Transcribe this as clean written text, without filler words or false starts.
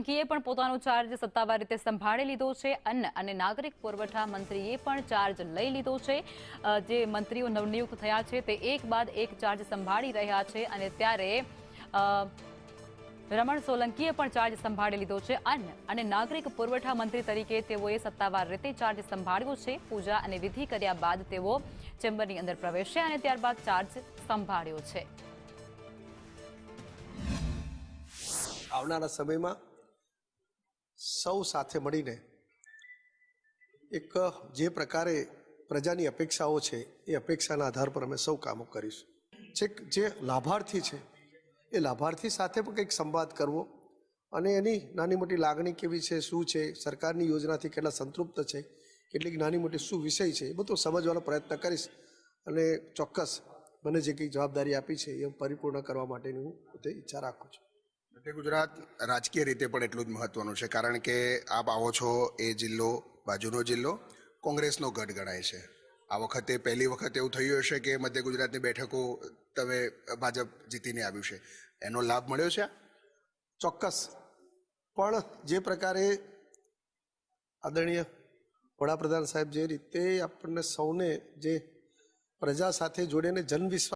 સોલંકીએ પણ પોતાનો ચાર્જ સત્તાવાર રીતે સંભાળી લીધો છે। અન્ન અને નાગરિક પુરવઠા મંત્રીએ પણ ચાર્જ લઈ લીધો છે। જે મંત્રીઓ નવનિયુક્ત થયા છે તે એક બાદ એક ચાર્જ સંભાળી રહ્યા છે અને ત્યારે રમણ સોલંકીએ પણ ચાર્જ સંભાળી લીધો છે। અન્ન અને નાગરિક પુરવઠા મંત્રી તરીકે તેઓએ સત્તાવાર રીતે ચાર્જ સંભાળ્યો છે। પૂજા અને વિધિ કર્યા બાદ તેઓ ચેમ્બરની અંદર પ્રવેશ્યા અને ત્યારબાદ ચાર્જ સંભાળ્યો છે। આવનારા સમયમાં સૌ સાથે મળીને એક જે પ્રકારે પ્રજાની અપેક્ષાઓ છે એ અપેક્ષાના આધાર પર અમે સૌ કામો કરીશું। છેક જે લાભાર્થી છે એ લાભાર્થી સાથે પણ કંઈક સંવાદ કરવો અને એની નાની મોટી લાગણી કેવી છે, શું છે, સરકારની યોજનાથી કેટલા સંતૃપ્ત છે, કેટલીક નાની મોટી શું વિષય છે, એ બધું સમજવાનો પ્રયત્ન કરીશ અને ચોક્કસ મને જે કંઈ જવાબદારી આપી છે એ પરિપૂર્ણ કરવા માટેની હું પોતે ઈચ્છા રાખું છું। મધ્ય ગુજરાત રાજકીય રીતે પણ એટલું જ મહત્વનું છે, કારણ કે આપ આવો છો એ જિલ્લો, બાજુનો જિલ્લો કોંગ્રેસનો ગઢ ગણાય છે। આ વખતે પહેલી વખત એવું થયું હશે કે મધ્ય ગુજરાતની બેઠકો તમે ભાજપ જીતીને આવ્યું છે, એનો લાભ મળ્યો છે? ચોક્કસ, પણ જે પ્રકારે આદરણીય વડાપ્રધાન સાહેબ જે રીતે આપણને સૌને જે પ્રજા સાથે જોડીને જનવિશ્વાસ